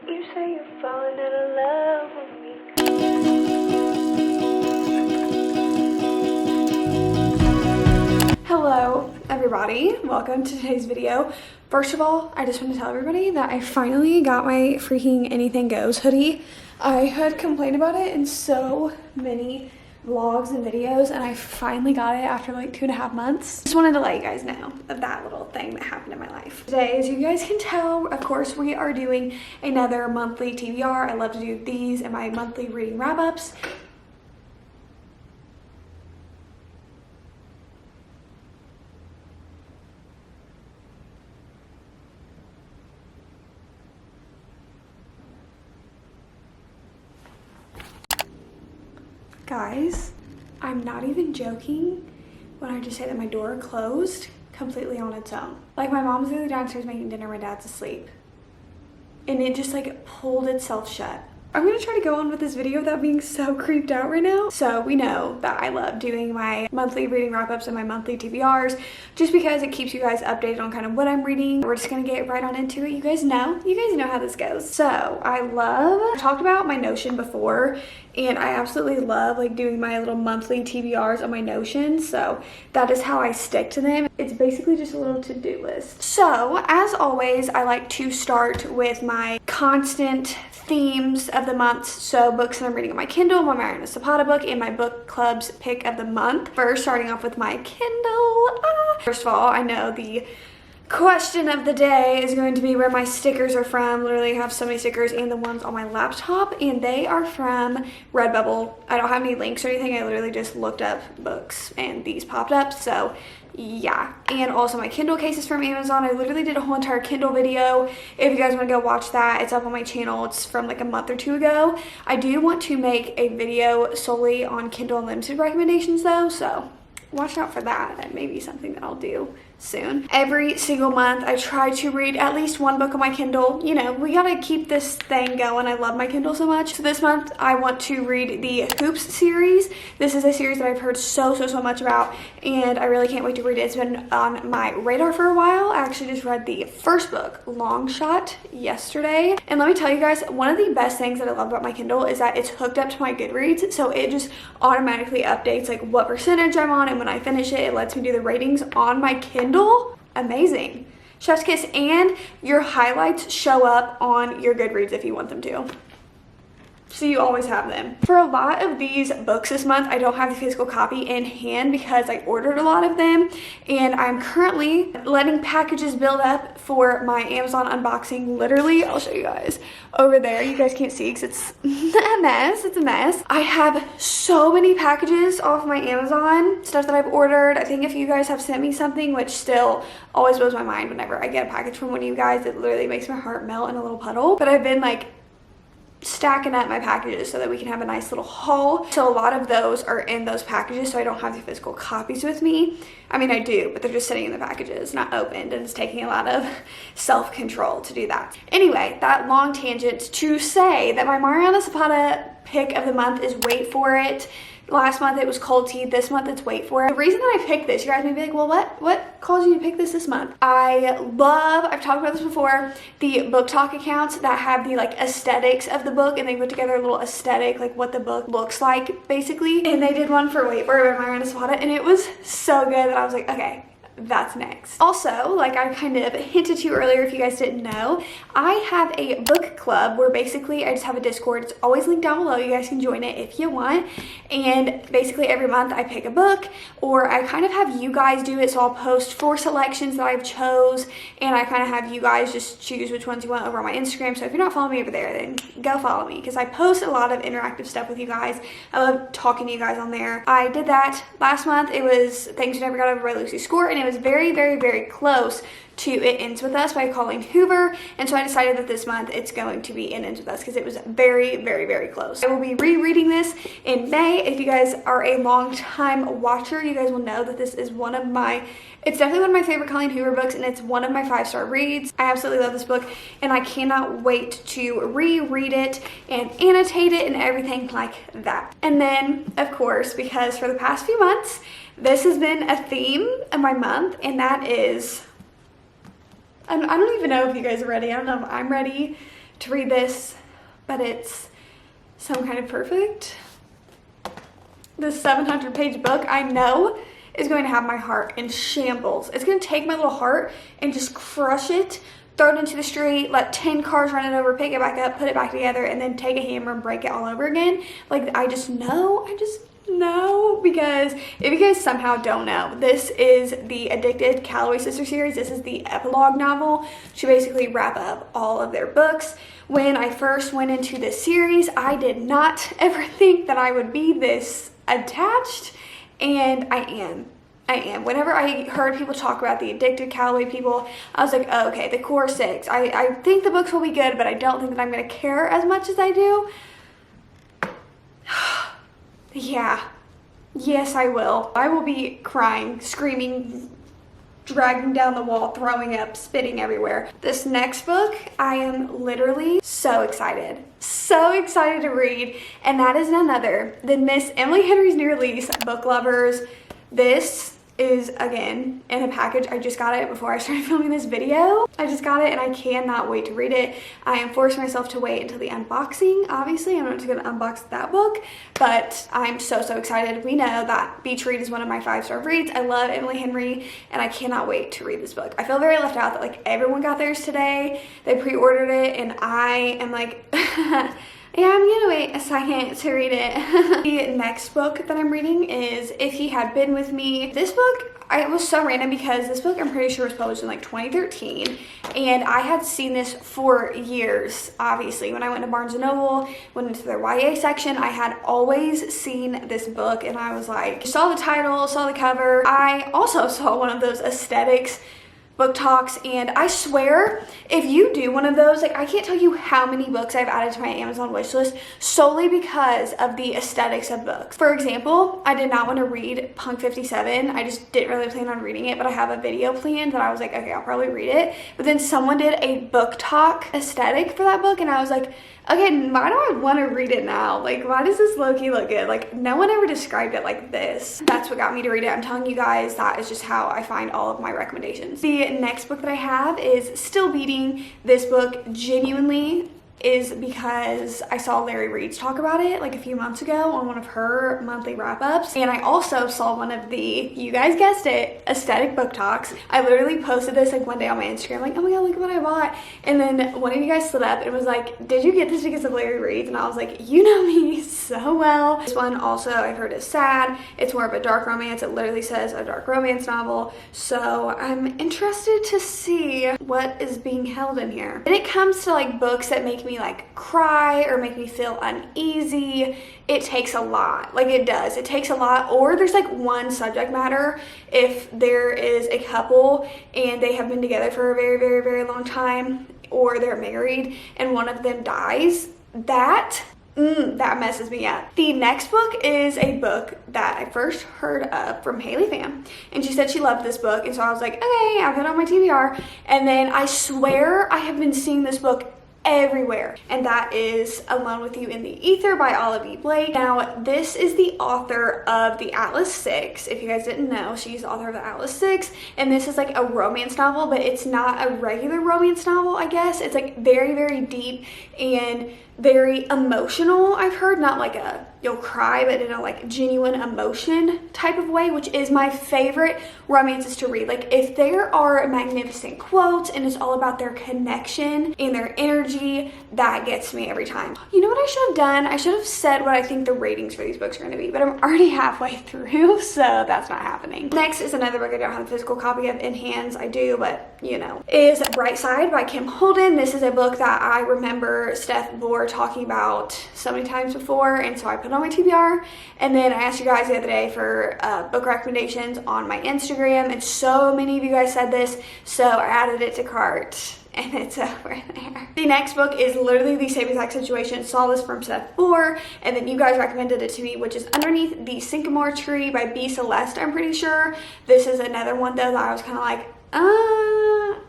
You say you're falling out of love with me. Hello everybody, welcome to today's video. First of all, I just want to tell everybody that I finally got my freaking Anything Goes hoodie. I had complained about it in so many vlogs and videos, and I finally got it after like 2.5 months. Just wanted to let you guys know of that little thing that happened in my life. Today, as you guys can tell, of course, we are doing another monthly TBR. I love to do these and my monthly reading wrap-ups. Guys, I'm not even joking when I just say that my door closed completely on its own. Like, my mom's literally downstairs making dinner, my dad's asleep, and it just like pulled itself shut. I'm gonna try to go on with this video without being so creeped out right now. So we know that I love doing my monthly reading wrap-ups and my monthly TBRs just because it keeps you guys updated on kind of what I'm reading. We're just gonna get right on into it. You guys know how this goes. So I talked about my Notion before, and I absolutely love like doing my little monthly TBRs on my Notion. So that is how I stick to them. It's basically just a little to-do list. So as always, I like to start with my constant themes of the month. So books that I'm reading on my Kindle, my Mariana Zapata book, and my book club's pick of the month. First, starting off with my Kindle. First of all, I know the question of the day is going to be where my stickers are from. Literally have so many stickers, and the ones on my laptop, and they are from Redbubble. I don't have any links or anything. I literally just looked up books and these popped up. So yeah, and also my Kindle case is from Amazon. I literally did a whole entire Kindle video. If you guys want to go watch that, it's up on my channel. It's from like a month or two ago. I do want to make a video solely on Kindle Unlimited recommendations though, so watch out for that. That may be something that I'll do soon. Every single month I try to read at least one book on my Kindle. You know, we gotta keep this thing going. I love my Kindle so much. So this month I want to read the Hoops series. This is a series that I've heard so much about, and I really can't wait to read it. It's been on my radar for a while. I actually just read the first book, Long Shot, yesterday, and let me tell you guys, one of the best things that I love about my Kindle is that it's hooked up to my Goodreads, so it just automatically updates like what percentage I'm on, and when I finish it, it lets me do the ratings on my Kindle. Amazing. Chef's kiss, and your highlights show up on your Goodreads if you want them to. So you always have them. For a lot of these books this month, I don't have the physical copy in hand because I ordered a lot of them, and I'm currently letting packages build up for my Amazon unboxing. Literally, I'll show you guys over there. You guys can't see because it's a mess. It's a mess. I have so many packages off my Amazon, stuff that I've ordered. I think if you guys have sent me something, which still always blows my mind whenever I get a package from one of you guys, it literally makes my heart melt in a little puddle. But I've been like stacking up my packages so that we can have a nice little haul. So a lot of those are in those packages, so I don't have the physical copies with me. I mean, I do, but they're just sitting in the packages, not opened, and it's taking a lot of self-control to do that. Anyway, that long tangent to say that my Mariana Zapata pick of the month is Wait For It. Last month it was Cold Tea. This month it's Wait For It. The reason that I picked this, you guys may be like, well, what caused you to pick this month? I've talked about this before, the book talk accounts that have the like aesthetics of the book, and they put together a little aesthetic, like what the book looks like basically. And they did one for Wait For It by Mariana Zapata, and it was so good that I was like, okay, that's next. Also, like I kind of hinted to earlier, if you guys didn't know, I have a book club where basically I just have a Discord. It's always linked down below. You guys can join it if you want. And basically every month I pick a book, or I kind of have you guys do it. So I'll post 4 selections that I've chose, and I kind of have you guys just choose which ones you want over on my Instagram. So if you're not following me over there, then go follow me, because I post a lot of interactive stuff with you guys. I love talking to you guys on there. I did that last month. It was Things You Never Got Over by Lucy Score, and it was very close to It Ends With Us by Colleen Hoover, and so I decided that this month it's going to be It Ends With Us because it was very close. I will be rereading this in May. If you guys are a long time watcher, you guys will know that this is it's definitely one of my favorite Colleen Hoover books, and it's one of my 5-star reads. I absolutely love this book, and I cannot wait to reread it and annotate it and everything like that. And then, of course, because for the past few months, this has been a theme of my month, and that is, I don't even know if you guys are ready. I don't know if I'm ready to read this, but it's some kind of perfect. This 700-page book, I know, is going to have my heart in shambles. It's going to take my little heart and just crush it, throw it into the street, let 10 cars run it over, pick it back up, put it back together, and then take a hammer and break it all over again. Like, I just know, because if you guys somehow don't know, this is the Addicted Calloway Sister series. This is the epilogue novel to basically wrap up all of their books. When I first went into this series, I did not ever think that I would be this attached, and I am. Whenever I heard people talk about the Addicted Calloway people, I was like, oh, okay, the core 6. I think the books will be good, but I don't think that I'm going to care as much as I do. Yeah. Yes, I will. I will be crying, screaming, dragging down the wall, throwing up, spitting everywhere. This next book, I am literally so excited to read, and that is none other than Miss Emily Henry's new release, Book Lovers. This is, again, in a package. I just got it before I started filming this video. I just got it and I cannot wait to read it. I am forcing myself to wait until the unboxing. Obviously, I'm not just gonna unbox that book, but I'm so excited. We know that Beach Read is one of my 5-star reads. I love Emily Henry and I cannot wait to read this book. I feel very left out that like everyone got theirs today. They pre-ordered it and I am like, yeah, I'm gonna wait a second to read it. The next book that I'm reading is If He Had Been With Me. This book, it was so random because this book I'm pretty sure was published in like 2013, and I had seen this for years. Obviously, when I went to Barnes & Noble, went into their YA section, I had always seen this book and I was like, saw the title, saw the cover. I also saw one of those aesthetics book talks, and I swear if you do one of those, like I can't tell you how many books I've added to my Amazon wish list solely because of the aesthetics of books. For example, I did not want to read Punk 57. I just didn't really plan on reading it, but I have a video planned that I was like, okay, I'll probably read it. But then someone did a book talk aesthetic for that book and I was like, okay, why do I want to read it now? Like, why does this low-key look good? Like, no one ever described it like this. That's what got me to read it. I'm telling you guys, that is just how I find all of my recommendations. The next book that I have is Still Beating. This book genuinely is because I saw Larry Reed's talk about it like a few months ago on one of her monthly wrap-ups, and I also saw one of the, you guys guessed it, aesthetic book talks. I literally posted this like one day on my Instagram, like, oh my god, look what I bought, and then one of you guys stood up and was like, did you get this because of Larry Reed's? And I was like, you know me so well. This one also I've heard is sad. It's more of a dark romance. It literally says a dark romance novel, so I'm interested to see what is being held in here. When it comes to like books that make me like cry or make me feel uneasy, it takes a lot. Like, it does. It takes a lot. Or there's like one subject matter. If there is a couple and they have been together for a very long time, or they're married and one of them dies, that messes me up. The next book is a book that I first heard of from Haley Pham, and she said she loved this book, and so I was like, okay, I'll put it on my TBR. And then I swear I have been seeing this book everywhere, and that is Alone with You in the Ether by Olive E. Blake. Now, this is the author of the Atlas 6. If you guys didn't know, she's the author of the Atlas 6, and this is like a romance novel, but it's not a regular romance novel, I guess. It's like very deep and very emotional, I've heard. Not like a you'll cry, but in a like genuine emotion type of way, which is my favorite romances to read. Like, if there are magnificent quotes and it's all about their connection and their energy, that gets me every time. You know what I should have done? I should have said what I think the ratings for these books are going to be, but I'm already halfway through, so that's not happening. Next is another book I don't have a physical copy of in hands. I do, but you know, is Bright Side by Kim Holden. This is a book that I remember Steph Bohr talking about so many times before, and so I put it on my TBR. And then I asked you guys the other day for book recommendations on my Instagram, and so many of you guys said this, so I added it to cart, and it's over there. The next book is literally the same exact situation. Saw this from Steph Bohr, and then you guys recommended it to me, which is Underneath the Sycamore Tree by B. Celeste, I'm pretty sure. This is another one though that I was kind of like,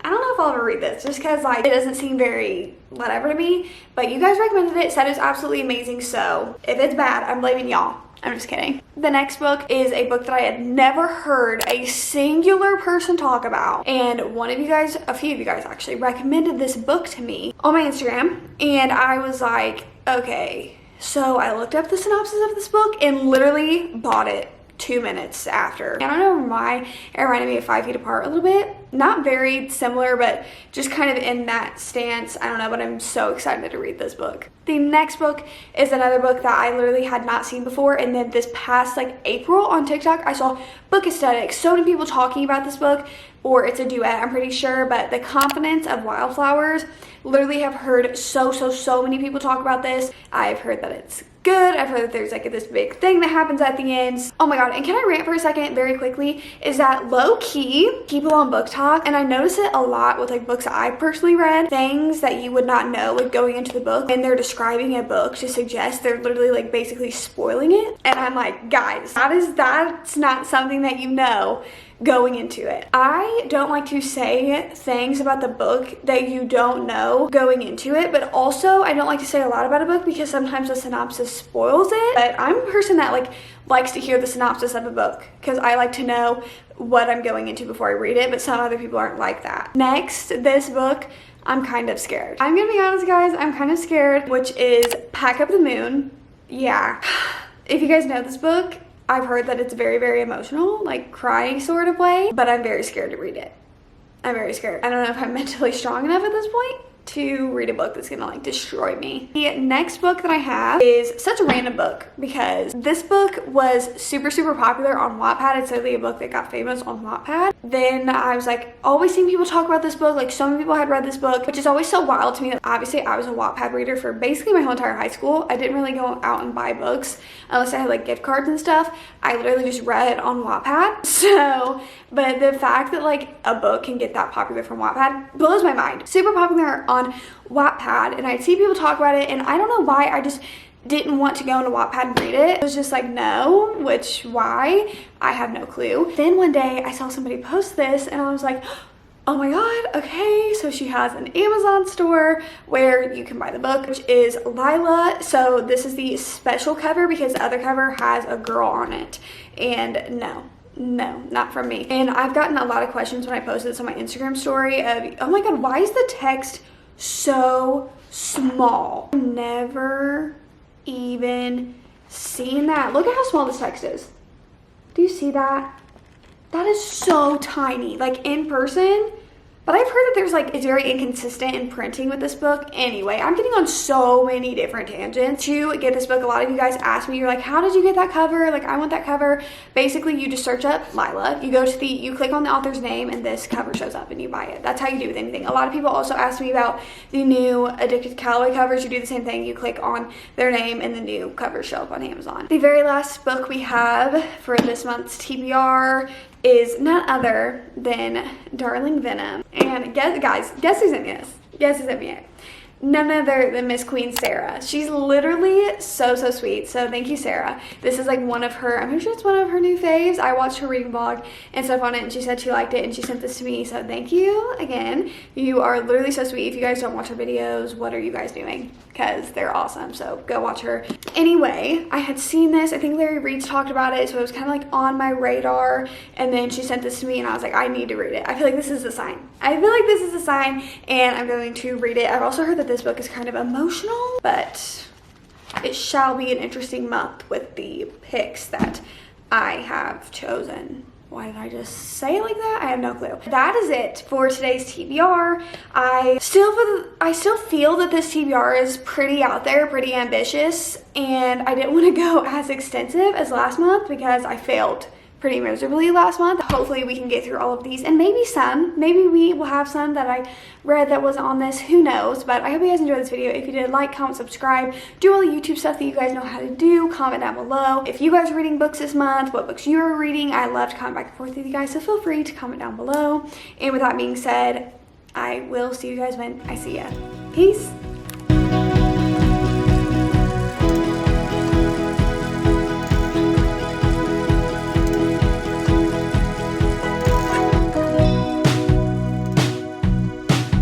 I don't know if I'll ever read this just because like it doesn't seem very whatever to me, but you guys recommended it, said it's absolutely amazing, so if it's bad, I'm blaming y'all. I'm just kidding. The next book is a book that I had never heard a singular person talk about, and one of you guys, a few of you guys actually, recommended this book to me on my Instagram, and I was like, okay. So I looked up the synopsis of this book and literally bought it 2 minutes after. I don't know why it reminded me of 5 Feet Apart a little bit. Not very similar, but just kind of in that stance. I don't know, but I'm so excited to read this book. The next book is another book that I literally had not seen before, and then this past like April on TikTok, I saw Book Aesthetics. So many people talking about this book, or it's a duet, I'm pretty sure, but The Confidence of Wildflowers. Literally have heard so many people talk about this. I've heard that it's good. I've heard that there's like this big thing that happens at the end. Oh my god, and can I rant for a second very quickly, is that low-key people on Book Talk, and I notice it a lot with like books I personally read, things that you would not know like going into the book, and they're describing a book to suggest they're literally like basically spoiling it, and I'm like, guys, that's not something that you know going into it. I don't like to say things about the book that you don't know going into it, but also I don't like to say a lot about a book because sometimes the synopsis spoils it. But I'm a person that like likes to hear the synopsis of a book because I like to know what I'm going into before I read it, but some other people aren't like that. Next, this book, I'm kind of scared. I'm gonna be honest, guys, I'm kind of scared, which is Pack Up the Moon. Yeah. If you guys know this book, I've heard that it's very emotional, like crying sort of way, but I'm very scared to read it. I'm very scared. I don't know if I'm mentally strong enough at this point to read a book that's gonna like destroy me. The next book that I have is such a random book because this book was super popular on Wattpad. It's literally a book that got famous on Wattpad. Then I was like always seeing people talk about this book, like so many people had read this book, which is always so wild to me that obviously I was a Wattpad reader for basically my whole entire high school. I didn't really go out and buy books unless I had like gift cards and stuff. I literally just read on Wattpad. So, but the fact that like a book can get that popular from Wattpad blows my mind. Super popular on Wattpad, and I'd see people talk about it, and I don't know why I just didn't want to go into Wattpad and read it. It was just like no, which why? I have no clue. Then one day I saw somebody post this and I was like, oh my god, okay, so she has an Amazon store where you can buy the book, which is Lila. So this is the special cover because the other cover has a girl on it, and no, not from me. And I've gotten a lot of questions when I posted this on my Instagram story of, oh my god, why is the text so small? Never even seen that. Look at how small this text is. Do you see that? That is so tiny, like in person. But I've heard that there's like, it's very inconsistent in printing with this book. Anyway, I'm getting on so many different tangents. To get this book, a lot of you guys asked me, you're like, how did you get that cover? Like, I want that cover. Basically, you just search up Lila. You go to you click on the author's name and this cover shows up and you buy it. That's how you do with anything. A lot of people also asked me about the new Addicted to Calloway covers. You do the same thing. You click on their name and the new covers show up on Amazon. The very last book we have for this month's TBR is none other than Darling Venom. And guys, guess who's in this? Guess who's in it? None other than Miss Queen Sarah. She's literally so sweet. So thank you, Sarah. This is like one of her, I'm pretty sure it's one of her new faves. I watched her reading vlog and stuff on it, and she said she liked it and she sent this to me. So thank you again. You are literally so sweet. If you guys don't watch her videos, what are you guys doing? Because they're awesome. So go watch her. Anyway, I had seen this. I think Larry Reed's talked about it. So it was kind of like on my radar. And then she sent this to me and I was like, I need to read it. I feel like this is a sign. I feel like this is a sign and I'm going to read it. I've also heard that this book is kind of emotional, but it shall be an interesting month with the picks that I have chosen. Why did I just say it like that? I have no clue. That is it for today's TBR. I still feel that this TBR is pretty out there, pretty ambitious, and I didn't want to go as extensive as last month because I failed pretty miserably last month. Hopefully we can get through all of these, and maybe we will have some that I read that wasn't on this, who knows. But I hope you guys enjoyed this video. If you did, like, comment, subscribe, do all the YouTube stuff that you guys know how to do. Comment down below if you guys are reading books this month, what books you are reading. I love to comment back and forth with you guys, so feel free to comment down below. And with that being said, I will see you guys when I see ya. Peace.